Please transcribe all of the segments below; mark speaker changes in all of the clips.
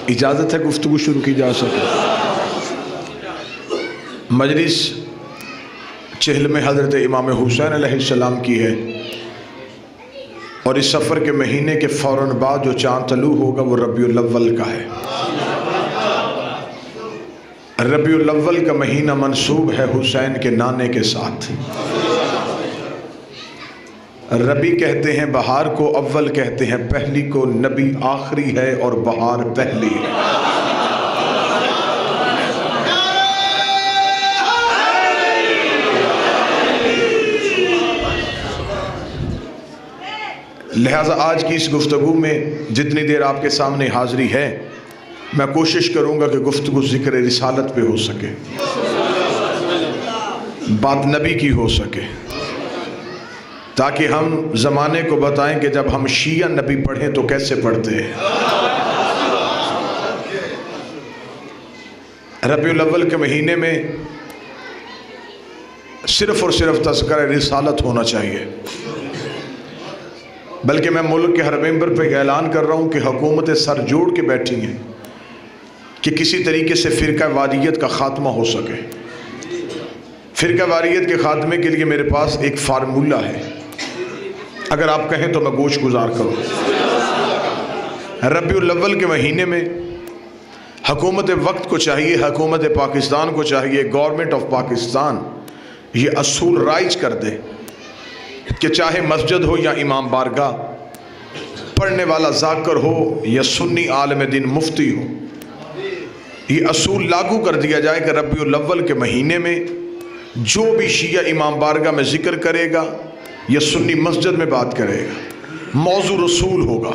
Speaker 1: اجازت ہے گفتگو شروع کی جا سکے؟ مجلس چہلم حضرت امام حسین علیہ السلام کی ہے، اور اس سفر کے مہینے کے فوراً بعد جو چاند طلوع ہوگا وہ ربیع الاول کا ہے۔ ربیع الاول کا مہینہ منسوب ہے حسین کے نانے کے ساتھ۔ ربی کہتے ہیں بہار کو، اول کہتے ہیں پہلی کو، نبی آخری ہے اور بہار پہلی ہے۔ لہٰذا آج کی اس گفتگو میں جتنی دیر آپ کے سامنے حاضری ہے، میں کوشش کروں گا کہ گفتگو ذکر رسالت پہ ہو سکے، بات نبی کی ہو سکے، تاکہ ہم زمانے کو بتائیں کہ جب ہم شیعہ نبی پڑھیں تو کیسے پڑھتے ہیں۔ ربیع الاول کے مہینے میں صرف اور صرف تذکرہ رسالت ہونا چاہیے، بلکہ میں ملک کے ہر ممبر پہ اعلان کر رہا ہوں کہ حکومتیں سر جوڑ کے بیٹھی ہیں کہ کسی طریقے سے فرقہ واریت کا خاتمہ ہو سکے۔ فرقہ واریت کے خاتمے کے لیے میرے پاس ایک فارمولہ ہے، اگر آپ کہیں تو میں گوش گزار کروں۔ ربیع الاول کے مہینے میں حکومت وقت کو چاہیے، حکومت پاکستان کو چاہیے، گورنمنٹ آف پاکستان یہ اصول رائج کر دے کہ چاہے مسجد ہو یا امام بارگاہ، پڑھنے والا ذاکر ہو یا سنی عالم دین مفتی ہو، یہ اصول لاگو کر دیا جائے کہ ربیع الاول کے مہینے میں جو بھی شیعہ امام بارگاہ میں ذکر کرے گا یا سنی مسجد میں بات کرے گا، موضوع رسول ہوگا۔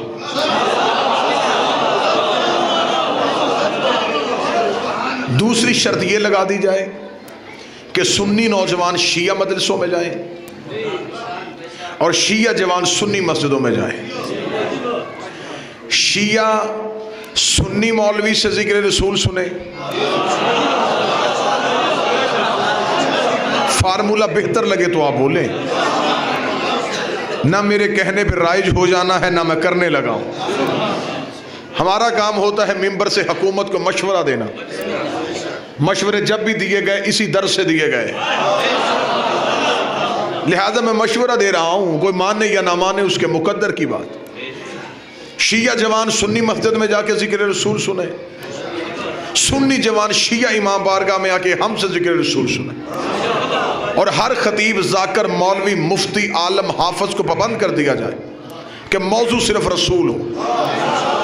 Speaker 1: دوسری شرط یہ لگا دی جائے کہ سنی نوجوان شیعہ مدرسوں میں جائیں اور شیعہ جوان سنی مسجدوں میں جائیں۔ شیعہ سنی مولوی سے ذکر رسول سنیں، فارمولہ بہتر لگے تو آپ بولیں، نہ میرے کہنے پہ رائج ہو جانا ہے، نہ میں کرنے لگا ہوں۔ ہمارا کام ہوتا ہے ممبر سے حکومت کو مشورہ دینا، مشورے جب بھی دیے گئے اسی درس سے دیے گئے، لہذا میں مشورہ دے رہا ہوں، کوئی مانے یا نہ مانے اس کے مقدر کی بات۔ شیعہ جوان سنی مسجد میں جا کے ذکر رسول سنیں، سنی جوان شیعہ امام بارگاہ میں آ کے ہم سے ذکر رسول سنیں، اور ہر خطیب ذاکر مولوی مفتی عالم حافظ کو پابند کر دیا جائے کہ موضوع صرف رسول ہو۔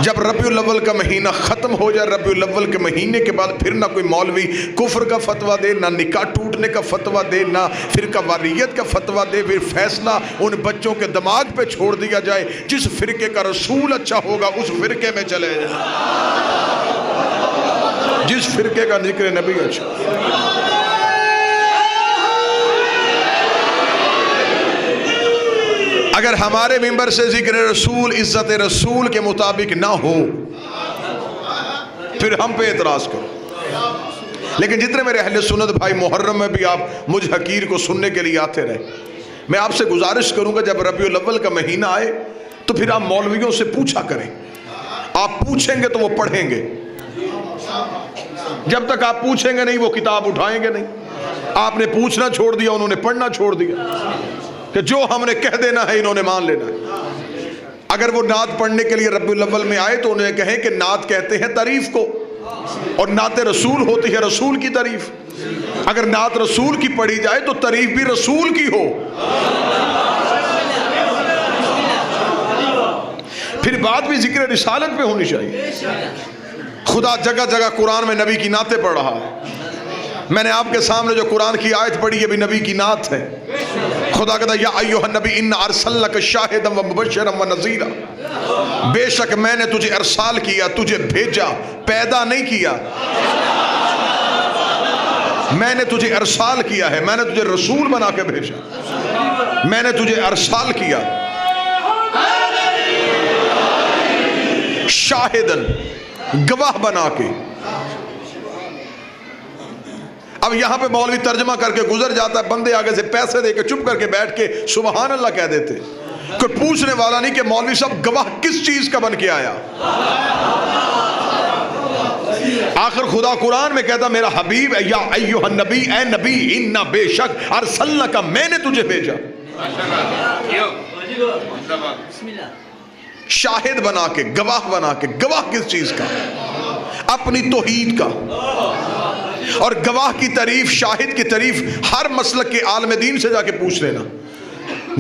Speaker 1: جب ربیع الاول کا مہینہ ختم ہو جائے، ربیع الاول کے مہینے کے بعد پھر نہ کوئی مولوی کفر کا فتویٰ دے، نہ نکاح ٹوٹنے کا فتویٰ دے، نہ فرقہ واریت کا فتویٰ دے، پھر فیصلہ ان بچوں کے دماغ پہ چھوڑ دیا جائے، جس فرقے کا رسول اچھا ہوگا اس فرقے میں چلے جائیں، جس فرقے کا ذکر نبی اچھا۔ اگر ہمارے ممبر سے ذکر رسول عزت رسول کے مطابق نہ ہو پھر ہم پہ اعتراض کرو، لیکن جتنے میرے اہل سنت بھائی محرم میں بھی آپ مجھ حقیر کو سننے کے لیے آتے رہے، میں آپ سے گزارش کروں گا جب ربیع الاول کا مہینہ آئے تو پھر آپ مولویوں سے پوچھا کریں، آپ پوچھیں گے تو وہ پڑھیں گے، جب تک آپ پوچھیں گے نہیں وہ کتاب اٹھائیں گے نہیں۔ آپ نے پوچھنا چھوڑ دیا، انہوں نے پڑھنا چھوڑ دیا، کہ جو ہم نے کہہ دینا ہے انہوں نے مان لینا ہے۔ اگر وہ نعت پڑھنے کے لیے ربیع الاول میں آئے تو انہیں کہیں کہ نعت کہتے ہیں تعریف کو، اور نعت رسول ہوتی ہے رسول کی تعریف۔ اگر نعت رسول کی پڑھی جائے تو تعریف بھی رسول کی ہو، پھر بات بھی ذکر رسالت پہ ہونی چاہیے۔ خدا جگہ جگہ قرآن میں نبی کی نعتیں پڑھ رہا ہے، میں نے آپ کے سامنے جو قرآن کی آیت پڑھی یہ بھی نبی کی نعت ہے۔ خدا کہتا ہے یا ایھا النبی انا ارسلناک شاہدا ومبشرا ونذیرا، بے شک میں نے تجھے ارسال کیا، تجھے بھیجا، پیدا نہیں کیا، میں نے تجھے ارسال کیا ہے، میں نے تجھے رسول بنا کے بھیجا، میں نے تجھے ارسال کیا شاہدن، گواہ بنا کے۔ اب یہاں پہ مولوی ترجمہ کر کے گزر جاتا ہے، بندے آگے سے پیسے دے کے چپ کر کے بیٹھ کے سبحان اللہ کہہ دیتے، کوئی پوچھنے والا نہیں کہ مولوی صاحب گواہ کس چیز کا بن کے آیا۔ آخر خدا قرآن میں کہتا میرا حبیب یا ایھا النبی، اے نبی، انا بے شک ارسلناک، میں نے تجھے بھیجا، شاہد بنا کے، گواہ بنا کے۔ گواہ کس چیز کا؟ اپنی توحید کا۔ اور گواہ کی تعریف، شاہد کی تعریف ہر مسلک کے عالم دین سے جا کے پوچھ لینا۔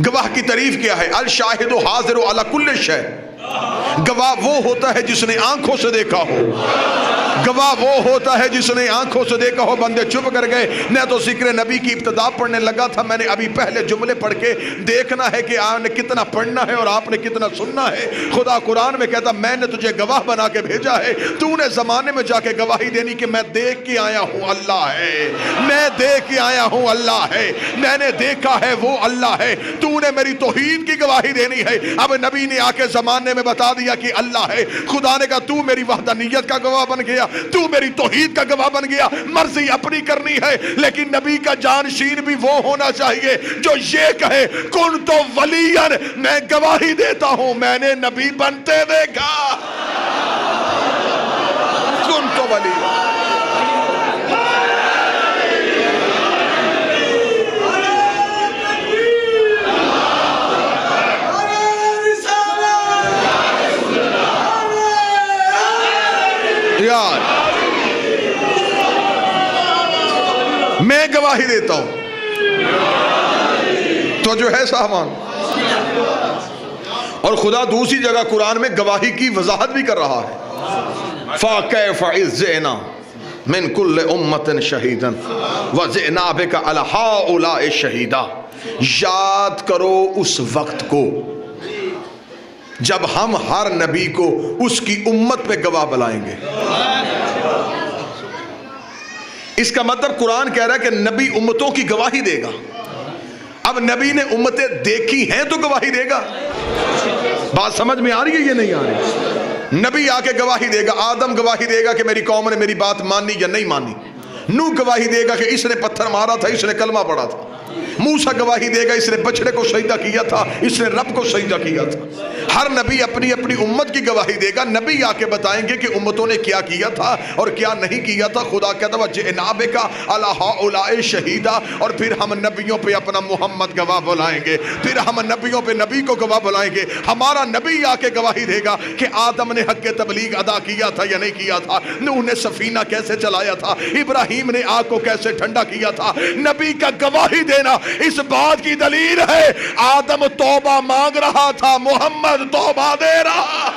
Speaker 1: گواہ کی تعریف کیا ہے؟ الشاہد حاضر علی کل شیء، گواہ وہ ہوتا ہے جس نے آنکھوں سے دیکھا ہو، گواہ وہ ہوتا ہے جس نے آنکھوں سے دیکھا ہو۔ بندے چپ کر گئے، میں تو ذکر نبی کی ابتدا پڑھنے لگا تھا، میں نے ابھی پہلے جملے پڑھ کے دیکھنا ہے کہ آپ نے کتنا پڑھنا ہے اور آپ نے کتنا سننا ہے۔ خدا قرآن میں کہتا میں نے تجھے گواہ بنا کے بھیجا ہے، تو نے زمانے میں جا کے گواہی دینی کہ میں دیکھ کے آیا ہوں اللہ ہے، میں دیکھ کے آیا ہوں اللہ ہے، میں نے دیکھا ہے وہ اللہ ہے، تو نے میری توحید کی گواہی دینی ہے۔ اب نبی نے آ کے زمانے میں بتا دیا کہ اللہ ہے۔ خدا نے کہا تو میری وحدانیت کا گواہ بن گیا، تو میری توحید کا گواہ بن گیا۔ مرضی اپنی کرنی ہے، لیکن نبی کا جانشین بھی وہ ہونا چاہیے جو یہ کہے کن تو ولیاً، میں گواہی دیتا ہوں میں نے نبی بنتے دیکھا، کن تو ولیاً۔ یار میں گواہی دیتا ہوں، تو جو ہے صاحبان۔ اور خدا دوسری جگہ قرآن میں گواہی کی وضاحت بھی کر رہا ہے۔ فَكَيْفَ إِذْ جِئْنَا مِنْ كُلِّ أُمَّةٍ شَهِيدًا وَجِئْنَا بِكَ عَلَى هَؤُلَاءِ شَهِيدًا۔ یاد کرو اس وقت کو جب ہم ہر نبی کو اس کی امت پہ گواہ بلائیں گے۔ اس کا مطلب قرآن کہہ رہا ہے کہ نبی امتوں کی گواہی دے گا۔ اب نبی نے امتیں دیکھی ہیں تو گواہی دے گا۔ بات سمجھ میں آ رہی ہے یہ نہیں آ رہی؟ نبی آ کے گواہی دے گا، آدم گواہی دے گا کہ میری قوم نے میری بات مانی یا نہیں مانی، نوح گواہی دے گا کہ اس نے پتھر مارا تھا، اس نے کلمہ پڑھا تھا، موسیٰ گواہی دے گا اس نے بچڑے کو سجدہ کیا تھا، اس نے رب کو سجدہ کیا تھا۔ ہر نبی اپنی اپنی امت کی گواہی دے گا۔ نبی آ کے بتائیں گے کہ امتوں نے کیا کیا تھا اور کیا نہیں کیا تھا۔ خدا کہتا ہے جئنا بک علی ہؤلاء شہیدا، اور پھر ہم نبیوں پہ اپنا محمد گواہ بلائیں گے، پھر ہم نبیوں پہ نبی کو گواہ بلائیں گے۔ ہمارا نبی آ کے گواہی دے گا کہ آدم نے حق تبلیغ ادا کیا تھا یا نہیں کیا تھا، نوح نے سفینہ کیسے چلایا تھا، ابراہیم نے آگ کو کیسے ٹھنڈا کیا تھا۔ نبی کا گواہی دینا اس بات کی دلیل ہے آدم توبہ مانگ رہا تھا، محمد توبہ دے رہا۔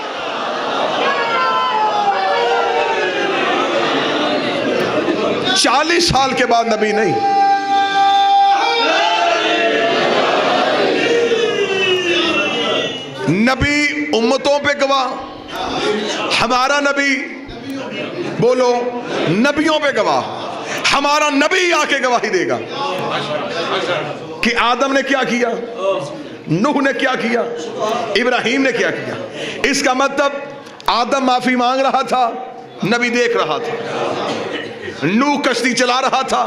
Speaker 1: 40 سال کے بعد نبی نہیں، نبی امتوں پہ گواہ، ہمارا نبی بولو نبیوں پہ گواہ۔ ہمارا نبی آ کے گواہی دے گا کہ آدم نے کیا کیا، نوح نے کیا کیا، ابراہیم نے کیا کیا۔ اس کا مطلب آدم معافی مانگ رہا تھا، نبی دیکھ رہا تھا۔ نوح کشتی چلا رہا تھا،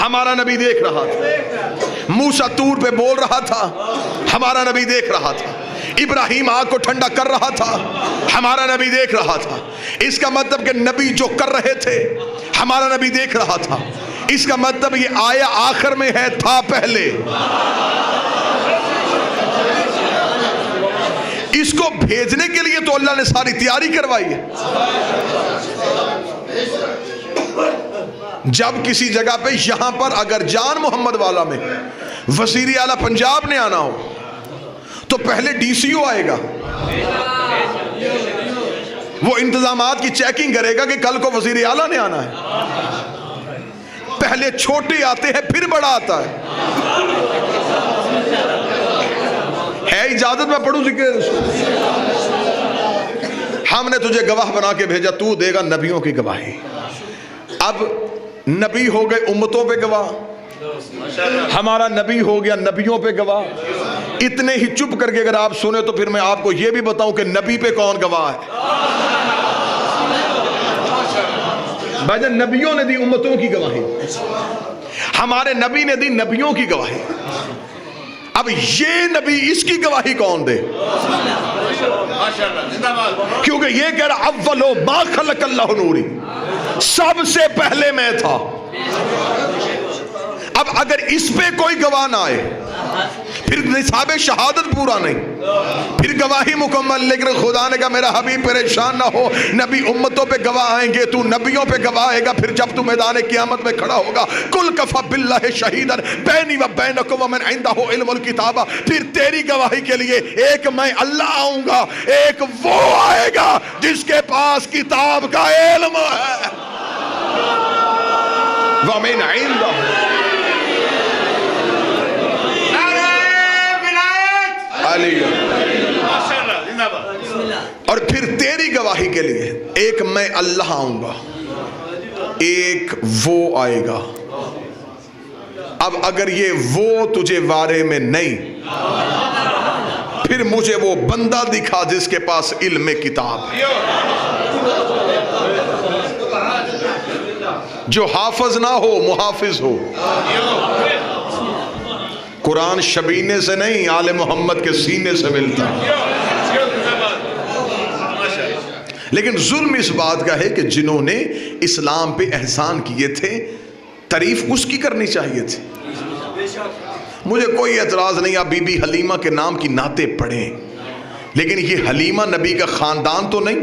Speaker 1: ہمارا نبی دیکھ رہا تھا۔ موسیٰ طور پہ بول رہا تھا، ہمارا نبی دیکھ رہا تھا۔ ابراہیم آگ کو ٹھنڈا کر رہا تھا، ہمارا نبی دیکھ رہا تھا۔ اس کا مطلب کہ نبی جو کر رہے تھے ہمارا نبی دیکھ رہا تھا۔ اس کا مطلب یہ آیا آخر میں ہے، تھا پہلے۔ اس کو بھیجنے کے لیے تو اللہ نے ساری تیاری کروائی ہے۔ جب کسی جگہ پہ یہاں پر اگر جان محمد والا میں وزیر اعلیٰ پنجاب نے آنا ہو تو پہلے ڈی سی او آئے گا، وہ انتظامات کی چیکنگ کرے گا کہ کل کو وزیر اعلیٰ نے آنا ہے۔ پہلے چھوٹے آتے ہیں پھر بڑا آتا ہے۔ اجازت میں پڑھوں ذکر؟ ہم نے تجھے گواہ بنا کے بھیجا، تو دے گا نبیوں کی گواہی۔ اب نبی ہو گئے امتوں پہ گواہ، ہمارا نبی ہو گیا نبیوں پہ گواہ۔ اتنے ہی چپ کر کے اگر آپ سنیں تو پھر میں آپ کو یہ بھی بتاؤں کہ نبی پہ کون گواہ ہے۔ بھائی جان نبیوں نے دی امتوں کی گواہی، ہمارے نبی نے دی نبیوں کی گواہی۔ اب یہ نبی اس کی گواہی کون دے؟ کیونکہ یہ کہہ رہا اولو ما خلق اللہ نوری، سب سے پہلے میں تھا. اب اگر اس پہ کوئی گواہ نہ آئے پھر نصاب شہادت پورا نہیں, پھر گواہی مکمل. لیکن خدا نے کہا میرا حبیب پریشان نہ ہو, نبی امتوں پہ گواہ آئیں گے, تو نبیوں پہ گواہ آئے گا. پھر جب تو میدان قیامت میں کھڑا ہوگا, کل کفا باللہ شہیدا بینی و بینکم ومن عندہ علم الکتاب, پھر تیری گواہی کے لیے ایک میں اللہ آؤں گا, ایک وہ آئے گا جس کے پاس کتاب کا علم ہے. ومن عندہ اور پھر تیری گواہی کے لیے ایک میں اللہ آؤں گا, ایک وہ آئے گا. اب اگر یہ وہ تجھے بارے میں نہیں, پھر مجھے وہ بندہ دکھا جس کے پاس علم کتاب ہے, جو حافظ نہ ہو محافظ ہو. قرآن شبینے سے نہیں, آل محمد کے سینے سے ملتا. لیکن ظلم اس بات کا ہے کہ جنہوں نے اسلام پہ احسان کیے تھے, تعریف اس کی کرنی چاہیے تھی. مجھے کوئی اعتراض نہیں آپ بی بی حلیمہ کے نام کی نعتیں پڑھیں, لیکن یہ حلیمہ نبی کا خاندان تو نہیں.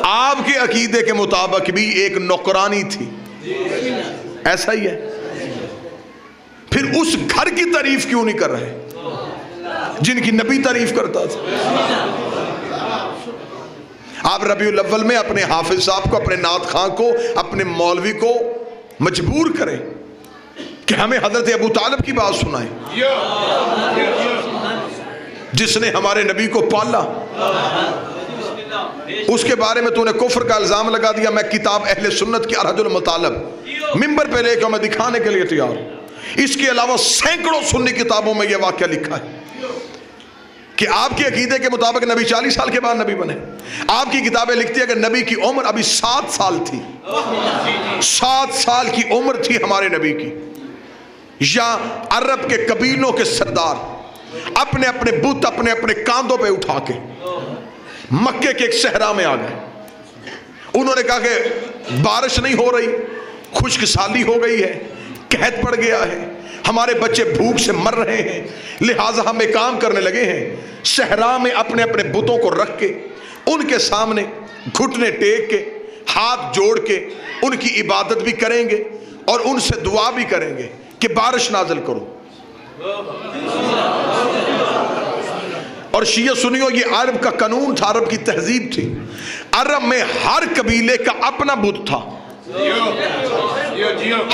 Speaker 1: آپ کے عقیدے کے مطابق بھی ایک نوکرانی تھی, ایسا ہی ہے. پھر اس گھر کی تعریف کیوں نہیں کر رہے جن کی نبی تعریف کرتا تھا؟ آپ ربیع الاول میں اپنے حافظ صاحب کو, اپنے نعت خواں کو, اپنے مولوی کو مجبور کریں کہ ہمیں حضرت ابو طالب کی بات سنائیں, جس نے ہمارے نبی کو پالا. اس کے بارے میں تو نے کفر کا الزام لگا دیا. میں کتاب اہل سنت کی ارحد المطالب ممبر پہ لے کے میں دکھانے کے لیے تیار ہوں. اس کے علاوہ سینکڑوں سنی کتابوں میں یہ واقعہ لکھا ہے کہ آپ کے عقیدے کے مطابق نبی 40 سال کے بعد نبی بنے. آپ کی کتابیں لکھتی ہے کہ نبی کی عمر ابھی 7 سال تھی. 7 سال کی عمر تھی ہمارے نبی کی. یا عرب کے قبیلوں کے سردار اپنے اپنے بت اپنے اپنے کاندھوں پہ اٹھا کے مکے کے ایک صحرا میں آ گئے. انہوں نے کہا کہ بارش نہیں ہو رہی, خشک سالی ہو گئی ہے, قحط پڑ گیا ہے, ہمارے بچے بھوک سے مر رہے ہیں, لہٰذا ہم ایک کام کرنے لگے ہیں, صحرا میں اپنے اپنے بتوں کو رکھ کے ان کے سامنے گھٹنے ٹیک کے ہاتھ جوڑ کے ان کی عبادت بھی کریں گے اور ان سے دعا بھی کریں گے کہ بارش نازل کرو. اور شیعہ سنیو, یہ عرب کا قانون تھا, عرب کی تہذیب تھی. عرب میں ہر قبیلے کا اپنا بت تھا,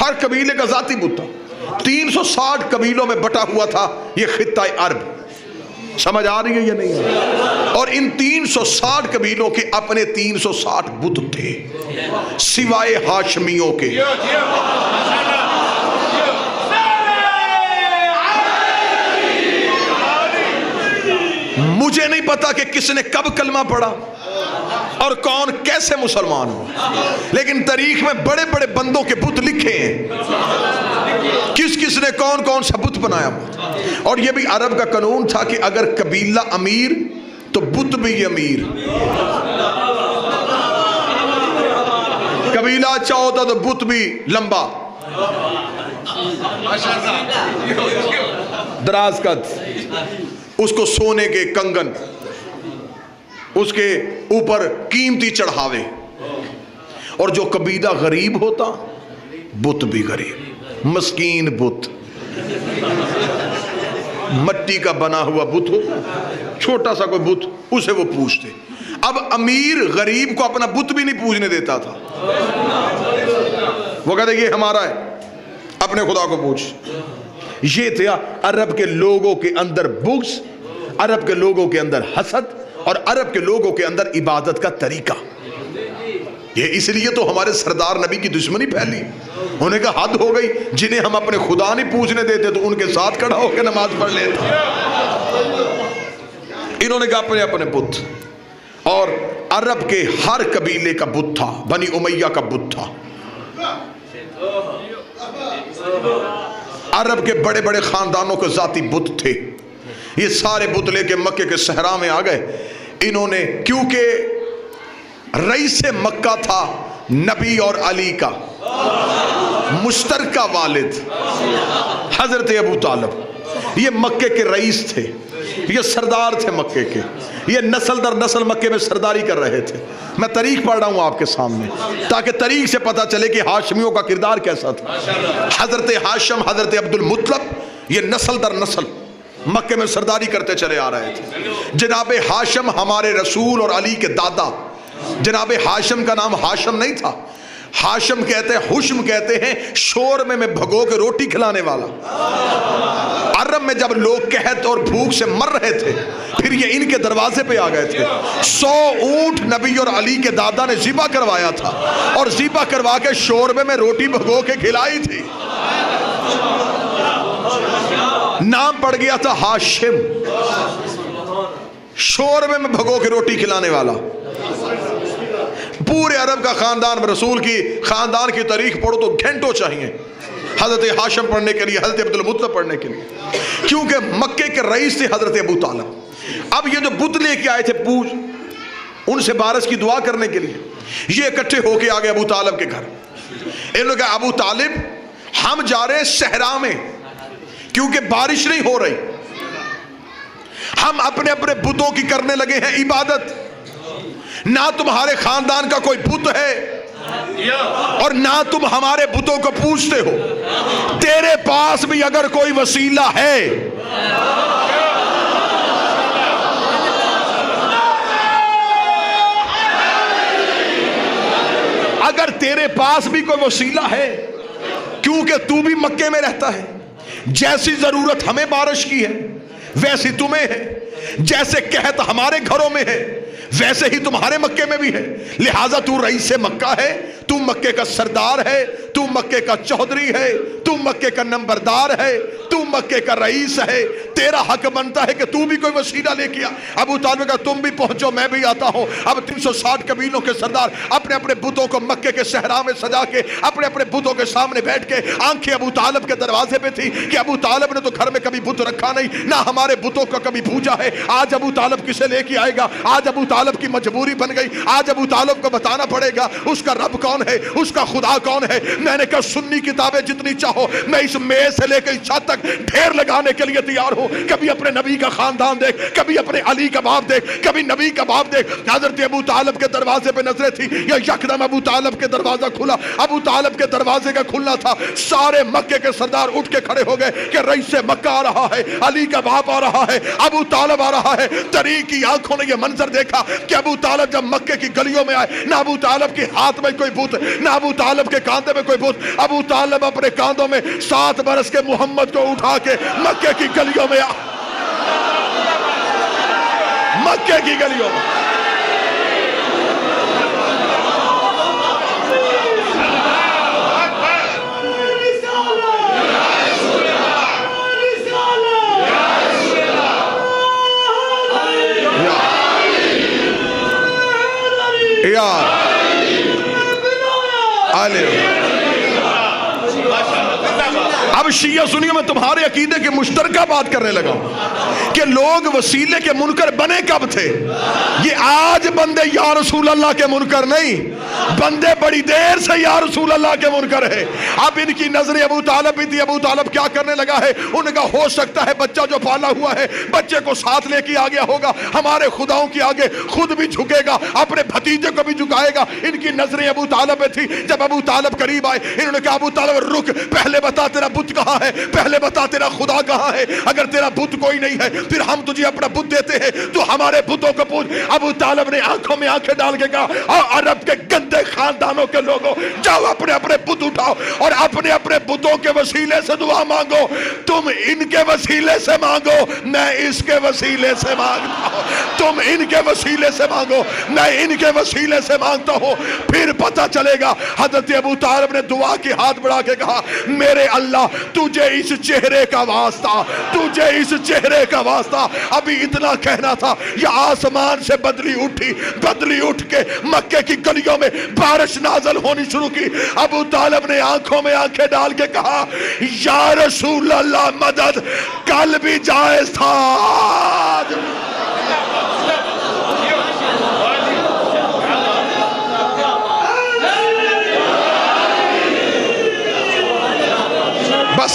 Speaker 1: ہر قبیلے کا ذاتی بت تھا. 360 قبیلوں میں بٹا ہوا تھا یہ خطہ عرب. سمجھ آ رہی ہے یا نہیں؟ اور ان 360 قبیلوں کے اپنے 360 بت تھے سوائے ہاشمیوں کے. مجھے نہیں پتا کہ کس نے کب کلمہ پڑھا اور کون کیسے مسلمان ہو, لیکن تاریخ میں بڑے بڑے بندوں کے بت لکھے ہیں, کس کس نے کون کون سا بت بنایا ہوا. اور یہ بھی عرب کا قانون تھا کہ اگر قبیلہ امیر تو بت بھی امیر, قبیلہ اچھا ہوتا تو بت بھی لمبا دراز قد, اس کو سونے کے کنگن, اس کے اوپر قیمتی چڑھاوے. اور جو قبیلہ غریب ہوتا بت بھی غریب, مسکین بت, مٹی کا بنا ہوا بت ہوتا, چھوٹا سا کوئی بت, اسے وہ پوجتے. اب امیر غریب کو اپنا بت بھی نہیں پوجنے دیتا تھا, وہ کہتے یہ ہمارا ہے, اپنے خدا کو پوچھ. یہ تھا عرب کے لوگوں کے اندر بغض, عرب کے لوگوں کے اندر حسد, اور عرب کے لوگوں کے اندر عبادت کا طریقہ. یہ اس لیے تو ہمارے سردار نبی کی دشمنی پھیلی. انہوں نے کہا حد ہو گئی, جنہیں ہم اپنے خدا نہیں پوجنے دیتے تو ان کے ساتھ کھڑا ہو کے نماز پڑھ لیتے. انہوں نے کہا اپنے اپنے بت. اور عرب کے ہر قبیلے کا بت تھا, بنی امیہ کا بت تھا. عرب کے بڑے بڑے خاندانوں کے ذاتی بت تھے. یہ سارے بت لے کے مکے کے صحرا میں آ گئے. انہوں نے, کیونکہ رئیس مکہ تھا نبی اور علی کا مشترکہ والد حضرت ابو طالب، یہ مکے کے رئیس تھے، یہ سردار تھے مکے کے، یہ نسل در نسل مکے میں سرداری کر رہے تھے۔ میں تاریخ پڑھ رہا ہوں آپ کے سامنے تاکہ تاریخ سے پتہ چلے کہ ہاشمیوں کا کردار کیسا تھا۔ حضرت ہاشم، حضرت عبد المطلب، یہ نسل در نسل مکے میں سرداری کرتے چلے آ رہے تھے۔ جناب ہاشم ہمارے رسول اور علی کے دادا، جناب ہاشم کا نام ہاشم نہیں تھا، ہاشم کہتے ہیں، حشم کہتے ہیں شورمے میں بھگو کے روٹی کھلانے والا۔ عرب میں جب لوگ قحط اور بھوک سے مر رہے تھے، پھر یہ ان کے دروازے پہ آ گئے تھے۔ 100 اونٹ نبی اور علی کے دادا نے ذبح کروایا تھا اور ذبح کروا کے شوربے میں روٹی بھگو کے کھلائی تھی۔ نام پڑ گیا تھا ہاشم، شوربے میں بھگو کے روٹی کھلانے والا۔ پورے عرب کا خاندان، رسول کی خاندان کی تاریخ پڑھو تو گھنٹوں چاہیے حضرت ہاشم پڑھنے کے لیے، حضرت عبد المطلب پڑھنے کے لیے، کیونکہ مکے کے رئیس تھے حضرت ابو طالب۔ اب یہ جو بت لے کے آئے تھے پوج، ان سے بارش کی دعا کرنے کے لیے یہ اکٹھے ہو کے آگے ابو طالب کے گھر۔ انہوں نے کہا ابو طالب ہم جا رہے ہیں صحرا میں کیونکہ بارش نہیں ہو رہی، ہم اپنے اپنے بتوں کی کرنے لگے ہیں عبادت، نہ تمہارے خاندان کا کوئی بت ہے اور نہ تم ہمارے بتوں کو پوجتے ہو، تیرے پاس بھی اگر کوئی وسیلہ ہے اگر تیرے پاس بھی کوئی وسیلہ ہے، کیونکہ تو بھی مکے میں رہتا ہے، جیسی ضرورت ہمیں بارش کی ہے ویسی تمہیں ہے، جیسے قحط ہمارے گھروں میں ہے ویسے ہی تمہارے مکے میں بھی ہے، لہٰذا تو رئیس مکہ ہے، تو مکے کا سردار ہے، تو مکے کا چودھری ہے، تو مکے کا نمبردار ہے، تو مکے کا رئیس ہے، تیرا حق بنتا ہے کہ تو بھی کوئی وسیلہ لے کے آ۔ ابو طالب کا تم بھی پہنچو میں بھی آتا ہوں۔ اب 360 قبیلوں کے سردار اپنے اپنے بتوں کو مکے کے صحرا میں سجا کے اپنے اپنے بتوں کے سامنے بیٹھ کے، آنکھیں ابو طالب کے دروازے پہ تھی کہ ابو طالب نے تو گھر میں کبھی بت رکھا نہیں، نہ ہمارے بتوں کا کبھی پوجا ہے، آج ابو طالب کسے لے کے آئے گا؟ آج ابو طالب کی مجبوری بن گئی، آج ابو طالب کو بتانا پڑے گا اس کا رب کون ہے، اس کا خدا کون ہے۔ میں نے کہا سنی کتابیں جتنی چاہو میں اس میز سے لے کے اس چھت تک ڈھیر لگانے کے لیے تیار ہوں۔ کبھی اپنے نبی کا خاندان دیکھ، کبھی اپنے علی کا باپ دیکھ، کبھی نبی کا باپ دیکھ۔ حضرت ابو طالب کے دروازے پہ نظریں تھی، یا یکدم ابو طالب کے دروازہ کھلا، ابو طالب کے دروازے کا کھلنا تھا، سارے مکے کے سردار اٹھ کے کھڑے ہو گئے کہ رئیس مکہ آ رہا ہے، علی کا باپ آ رہا ہے، ابو طالب آ رہا ہے۔ طریق کی آنکھوں نے یہ منظر دیکھا کہ ابو طالب جب مکے کی گلیوں میں آئے، نہ ابو طالب کے ہاتھ میں کوئی بت، نہ ابو طالب کے کاندھے میں کوئی بت، ابو طالب اپنے کاندھوں میں 7 برس کے محمد کو اٹھا کے مکے کی گلیوں میں مکے کی گلیوں میں اب شیعہ سنیوں میں تمہارے عقیدے کی مشترکہ بات کرنے لگا کہ لوگ وسیلے کے منکر بنے کب تھے؟ یہ آج بندے یا رسول اللہ کے منکر نہیں، بندے بڑی دیر سے یا رسول اللہ کے منکر ہے۔ اب ان کی نظر ابو طالب بھی تھی۔ ابو طالب کیا کرنے لگا ہے؟ انہوں نے کہا ہو سکتا ہے بچہ جو پالا ہوا ہے بچے کو ساتھ لے کے آ گیا ہوگا، ہمارے خداؤں کے آگے خود بھی جھکے گا، اپنے بھتیجے کو بھی جھکائے گا۔ ان کی نظریں ابو طالب پہ تھی۔ جب ابو طالب قریب آئے انہوں نے کہا ابو طالب رک، پہلے بتا تیرا بت کہاں ہے، پہلے بتا تیرا خدا کہاں ہے۔ اگر تیرا بت کوئی نہیں ہے پھر ہم تجھے اپنا بت دیتے ہیں، تو ہمارے بتوں کو پوچھ۔ ابو طالب نے آنکھوں میں آنکھیں ڈال کے کہا عرب کے گندے خاندانوں کے لوگوں، جاؤ اپنے اپنے بت اٹھاؤ اور اپنے اپنے بتوں کے وسیلے سے دعا مانگو۔ تم ان کے وسیلے سے مانگو، میں اس کے وسیلے سے مانگتا ہوں۔ تم ان کے وسیلے سے مانگو، میں ان کے وسیلے سے مانگتا ہوں، پھر پتہ چلے گا۔ حضرت ابو طالب نے دعا کی ہاتھ بڑھا کے کہا میرے اللہ تجھے اس چہرے کا واسطہ، تجھے اس چہرے کا واسطہ۔ ابھی اتنا کہنا تھا یا آسمان سے بدلی اٹھی، بدلی اٹھ کے مکے کی گلیوں میں بارش نازل ہونی شروع کی۔ ابو طالب نے آنکھوں میں آنکھیں ڈال کے کہا یا رسول اللہ مدد، کل بھی جائز تھا۔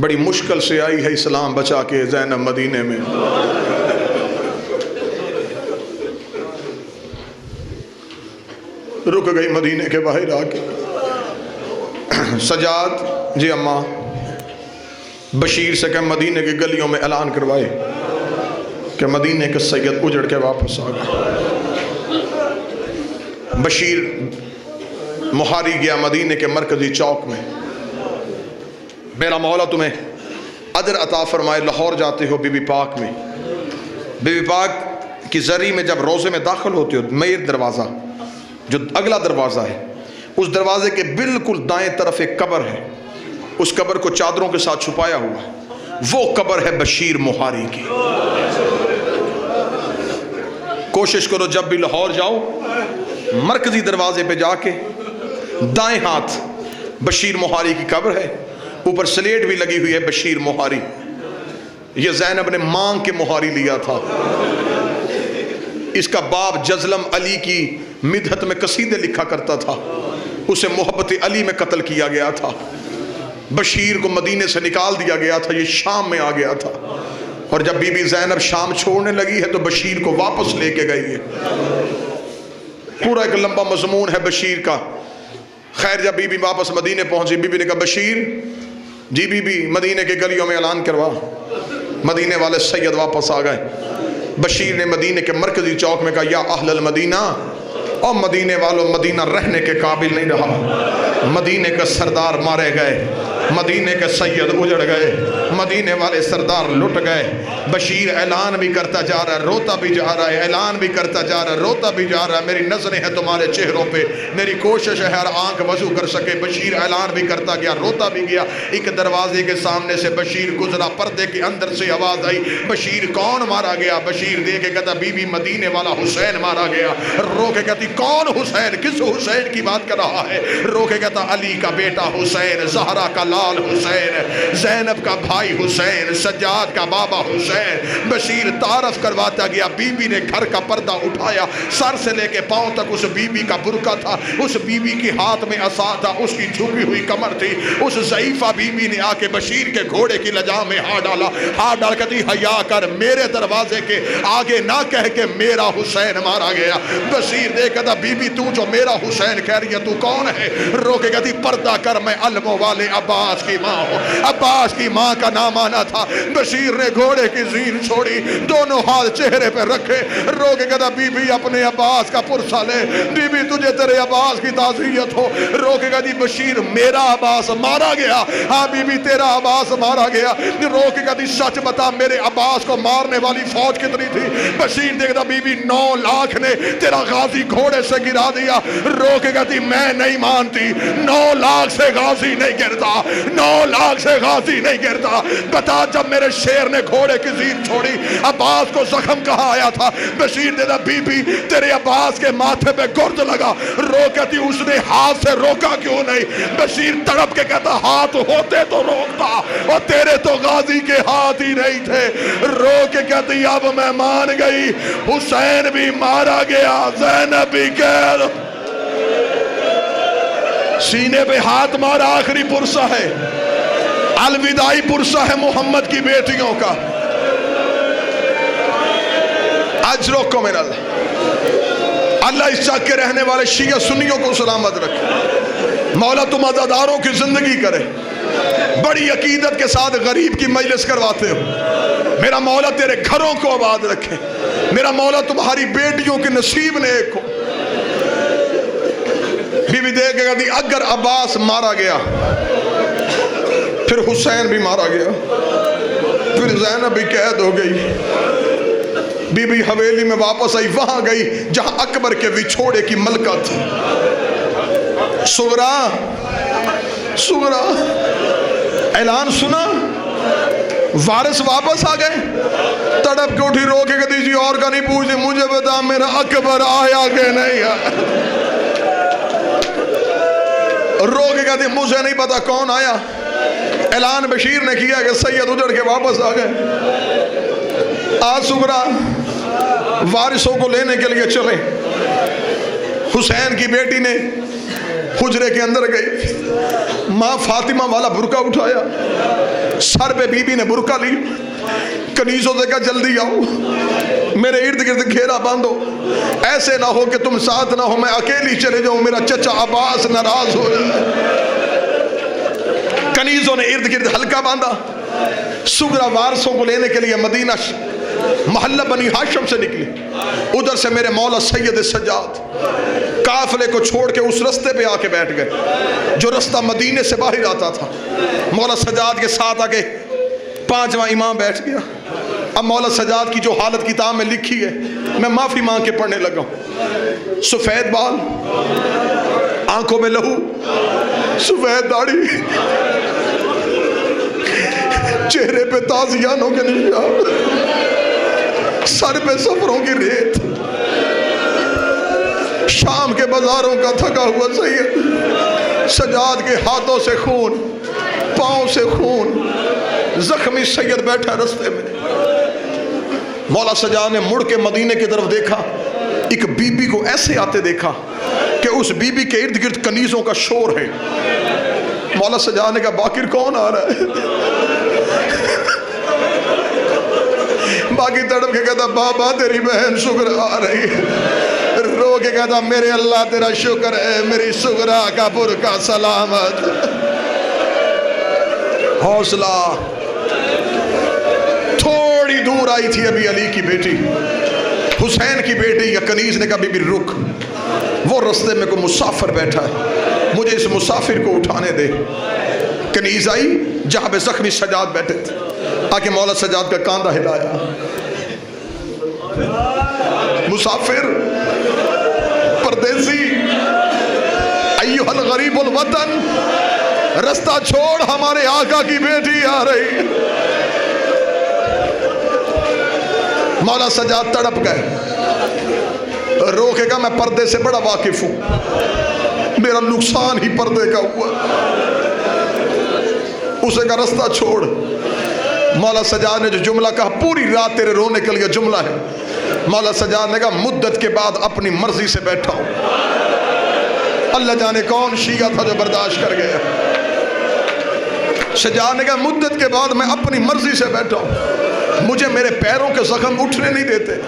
Speaker 1: بڑی مشکل سے آئی ہے اسلام بچا کے زینب مدینے میں. رک گئی مدینے کے باہر آ کے. سجاد جی اماں بشیر سے کہ مدینے کی گلیوں میں اعلان کروائے کہ مدینے کے سید اجڑ کے واپس آ گئے. بشیر مہاری گیا مدینے کے مرکزی چوک میں. میرا مولا تمہیں اجر عطا فرمائے. لاہور جاتے ہو بی بی پاک میں, بی بی پاک کی زری میں جب روزے میں داخل ہوتے ہو, میر دروازہ جو اگلا دروازہ ہے, اس دروازے کے بالکل دائیں طرف ایک قبر ہے. اس قبر کو چادروں کے ساتھ چھپایا ہوا ہے. وہ قبر ہے بشیر مہاری کی. کوشش کرو جب بھی لاہور جاؤ مرکزی دروازے پہ جا کے دائیں ہاتھ بشیر مہاری کی قبر ہے. اوپر سلیٹ بھی لگی ہوئی ہے بشیر مہاری. یہ زینب نے مانگ کے مہاری لیا تھا. اس کا باپ جزلم علی کی مدحت میں قصیدے لکھا کرتا تھا. اسے محبت علی میں قتل کیا گیا تھا. بشیر کو مدینے سے نکال دیا گیا تھا. یہ شام میں آ گیا تھا. اور جب بی بی زینب شام چھوڑنے لگی ہے تو بشیر کو واپس لے کے گئی ہے. پورا ایک لمبا مضمون ہے بشیر کا. خیر جب بی بی واپس مدینے پہنچی, بی بی نے کہا بشیر جی بی بی مدینے کے گلیوں میں اعلان کروا. مدینے والے سید واپس آ گئے. بشیر نے مدینے کے مرکزی چوک میں کہا یا اہل المدینہ, اور مدینے والوں مدینہ رہنے کے قابل نہیں رہا. مدینے کا سردار مارے گئے, مدینے کے سید اجڑ گئے, مدینے والے سردار لٹ گئے. بشیر اعلان بھی کرتا جا رہا ہے, روتا بھی جا رہا ہے, اعلان بھی کرتا جا رہا ہے, روتا بھی جا رہا ہے. میری نظریں ہیں تمہارے چہروں پہ, میری کوشش ہے ہر آنکھ وضو کر سکے. بشیر اعلان بھی کرتا گیا, روتا بھی گیا. ایک دروازے کے سامنے سے بشیر گزرا, پردے کے اندر سے آواز آئی, بشیر کون مارا گیا؟ بشیر دے کے کہتا بی بی مدینے والا حسین مارا گیا. رو کے کہتی کون حسین؟ کس حسین کی بات کر رہا ہے؟ رو کے کہتا علی کا بیٹا حسین, زہرا کا لال حسین, زینب کا بھائی حسین, سجاد کا بابا حسین. بشیر تعارف کرواتا گیا. بی بی نے گھر کا پردہ اٹھایا, سر سے لے کے پاؤں تک اس بی بی کا برقع تھا. اس بی بی کے ہاتھ میں عصا تھا, اس کی جھکی ہوئی کمر تھی. اس ضعیفہ بی بی نے آ کے بشیر کے گھوڑے کی لجام میں ہاتھ ڈالا. ہاتھ ڈال کے دی حیا کر, میرے دروازے کے آگے نہ کہہ کہ میرا حسین مارا گیا. بشیر دے کہتا بی بی تو جو میرا حسین کہہ رہی ہے تو کون ہے؟ رو کے کہتی پردہ کر, میں علموں والے عباس کی ماں ہوں. عباس کی ماں کا نام آنا تھا. بشیر نے گھوڑے کی زین چھوڑی, دونوں ہاتھ چہرے پہ رکھے, رو کے کہتا بی بی اپنے عباس کا پرسہ لے, بی بی تجھے تیرے عباس کی تعزیت ہو. رو کے کہتی بشیر میرا عباس مارا گیا؟ ہاں بی بی تیرا عباس مارا گیا. رو کے کہتی سچ بتا میرے عباس کو مارنے والی فوج کتنی تھی؟ بشیر دیکھتا بی بی 9 لاکھ نے تیرا غازی گھوڑے سے گرا دیا. رو کے کہتی میں نہیں مانتی, 9 لاکھ سے غازی نہیں گرتا, 9 لاکھ سے غازی نہیں گرتا. بتا جب میرے شیر نے گھوڑے کی زین چھوڑی عباس کو زخم کہاں آیا تھا؟ بشیر دیتا بی بی تیرے عباس کے ماتھے پہ گرد لگا. رو کہتی اس نے ہاتھ سے روکا کیوں نہیں؟ بشیر تڑپ کے کہتا ہاتھ ہوتے تو روکتا, اور تیرے تو غازی کے ہاتھ ہی نہیں تھے. رو کے کہتی اب میں مان گئی, حسین بھی مارا گیا, زینب بھی قید. سینے پہ ہاتھ مارا, آخری پرسہ ہے, الوداعی پرسہ ہے محمد کی بیٹیوں کا. اجرکم من اللہ. اللہ اس چاک کے رہنے والے شیعہ سنیوں کو سلامت رکھے. مولا تم عزاداروں کی زندگی کرے. بڑی عقیدت کے ساتھ غریب کی مجلس کرواتے ہو. میرا مولا تیرے گھروں کو آباد رکھے. میرا مولا تمہاری بیٹیوں کے نصیب نیک ہو. بی بی دے کے کہتی اگر عباس مارا گیا پھر حسین بھی مارا گیا, پھر زینب بھی قید ہو گئی. بی بی حویلی میں واپس آئی, وہاں گئی جہاں اکبر کے وچھوڑے کی ملکہ تھی. سغرا سغرا اعلان سنا, وارث واپس آ گئے. تڑپ کے اٹھی, رو کے کہتی جی اور کا نہیں پوچھتے, مجھے بتا میرا اکبر آیا کہ نہیں آیا. رو کے کہتی مجھے نہیں پتا کون آیا. اعلان بشیر نے کیا کہ سید اجڑ کے واپس آ گئے. آج سغرا وارثوں کو لینے کے لیے چلے. حسین کی بیٹی نے حجرے کے اندر گئی, ماں فاطمہ والا برقع اٹھایا، سر پہ بی بی نے برقع لی، کنیزوں سے کہا جلدی آؤ، میرے ارد گرد گھیرا باندھو، ایسے نہ ہو کہ تم ساتھ نہ ہو، میں اکیلی چلے جاؤں، میرا چچا عباس ناراض ہو جائے۔ کنیزوں نے ارد گرد حلقہ باندھا، سغرا وارثوں کو لینے کے لیے مدینہ محلہ بنی ہاشم سے نکلی، ادھر سے میرے مولا سید سجاد قافلے کو چھوڑ کے اس رستے پہ آ کے بیٹھ گئے جو رستہ مدینے سے باہر آتا تھا۔ مولا سجاد کے ساتھ آ کے 5واں امام بیٹھ گیا۔ اب مولا سجاد کی جو حالت کتاب میں لکھی ہے میں معافی مانگ کے پڑھنے لگا ہوں۔ سفید بال، آنکھوں میں لہو، سفید داڑھی، چہرے پہ تازیانوں کے نشان، سر پہ سفروں کی ریت، شام کے بازاروں کا تھکا ہوا سید، سجاد کے ہاتھوں سے خون، پاؤں سے خون، زخمی سید بیٹھا رستے میں۔ مولا سجاد نے مڑ کے مدینے کی طرف دیکھا، ایک بی بی کو ایسے آتے دیکھا کہ اس بی بی کے ارد گرد کنیزوں کا شور ہے۔ مولا سجاد نے کہا باقر کون آ رہا ہے؟ باقی تڑپ کے کہتا بابا تیری بہن سغرا آ رہی ہے، رو کے کہتا میرے اللہ تیرا شکر ہے، میری سغرا کا برقع سلامت۔ حوصلہ، تھوڑی دور آئی تھی ابھی علی کی بیٹی، حسین کی بیٹی، یا کنیز نے کہا بی بی رک، وہ رستے میں کوئی مسافر بیٹھا ہے، مجھے اس مسافر کو اٹھانے دے۔ کنیز آئی جہاں پہ زخمی سجاد بیٹھے تھے، آکے مولا سجاد کا کاندھا ہلایا۔ مسافر، پردیسی، ایھا الغریب الوطن، رستہ چھوڑ، ہمارے آقا کی بیٹی آ رہی۔ مولا سجاد تڑپ گئے، رو کے کہا میں پردے سے بڑا واقف ہوں، میرا نقصان ہی پردے کا ہوا۔ اسے کا رستہ چھوڑ۔ مولا سجاد نے جو جملہ کہا پوری رات تیرے رونے کے لیے جملہ ہے۔ مولا سجاد نے کہا مدت کے بعد اپنی مرضی سے بیٹھا ہوں، اللہ جانے کون شیعہ تھا جو برداشت کر گیا۔ سجاد نے کہا مدت کے بعد میں اپنی مرضی سے بیٹھا ہوں، مجھے میرے پیروں کے زخم اٹھنے نہیں دیتے۔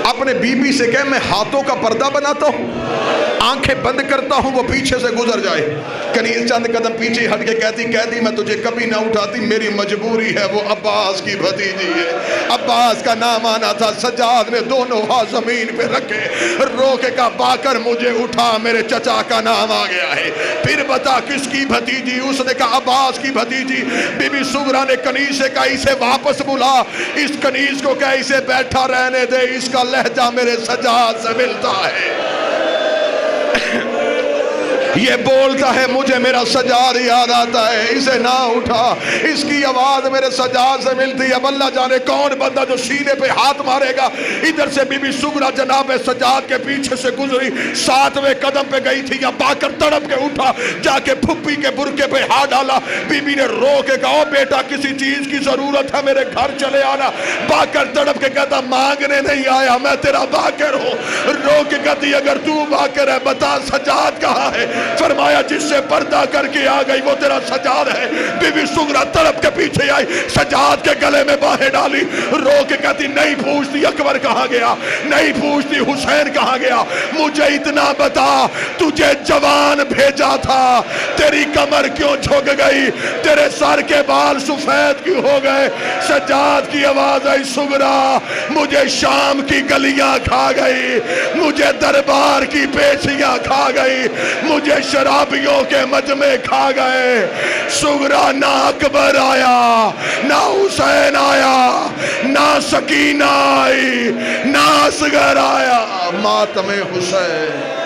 Speaker 1: اپنے بی بی سے کہے میں ہاتھوں کا پردہ بناتا ہوں، آنکھیں بند کرتا ہوں، وہ پیچھے سے گزر جائے۔ کنیز چند قدم پیچھے ہٹ کے کہتی میں تجھے کبھی نہ اٹھاتی، میری مجبوری ہے، وہ عباس کی بھتیجی ہے۔ عباس کا نام آنا تھا۔ سجاد نے دونوں ہاتھ زمین پہ رکھے، رو کے کہا باقر مجھے اٹھا، میرے چچا کا نام آ گیا ہے، پھر بتا کس کی بھتیجی؟ اس نے کہا عباس کی بھتیجی۔ بی بی سغرا نے کنیز سے کہا اسے واپس بلا، اس کنیز کو کہا اسے بیٹھا رہنے دے، اس کا لہجہ میرے سجاد سے ملتا ہے، یہ بولتا ہے مجھے میرا سجاد یاد آتا ہے، اسے نہ اٹھا، اس کی آواز میرے سجاد سے ملتی ہے۔ اب اللہ جانے کون بندہ جو سینے پہ ہاتھ مارے گا۔ ادھر سے بی بی سغرا جناب سجاد کے پیچھے سے گزری، 7ویں قدم پہ گئی تھی، یا باقر تڑپ کے اٹھا، جا کے پھپھی کے برقعے پہ ہاتھ ڈالا۔ بی بی نے رو کے کہا بیٹا کسی چیز کی ضرورت ہے میرے گھر چلے آنا۔ باقر تڑپ کے کہتا مانگنے نہیں آیا، میں تیرا باقر ہوں۔ رو کے کہتی اگر تو باقر ہے بتا سجاد کہاں ہے؟ فرمایا جس سے پردہ کر کے آ گئی وہ تیرا سجاد ہے۔ بی بی سغرا تڑپ کے پیچھے آئی، سجاد کے گلے میں باہیں ڈالی، رو کے کہتی نہیں پوچھتی اکبر کہاں گیا، نہیں پوچھتی حسین کہاں گیا، مجھے اتنا بتا تجھے جوان بھیجا تھا، تیری کمر کیوں جھک گئی، تیرے سر کے بال سفید کیوں ہو گئے؟ سجاد کی آواز آئی سغرا مجھے شام کی گلیاں کھا گئی، مجھے دربار کی پیچیاں کھا گئی، مجھے شرابیوں کے مجمع کھا گئے۔ سغرا نہ اکبر آیا، نہ حسین آیا، نہ سکینہ آئی، نہ اصغر آیا، ماتم حسین۔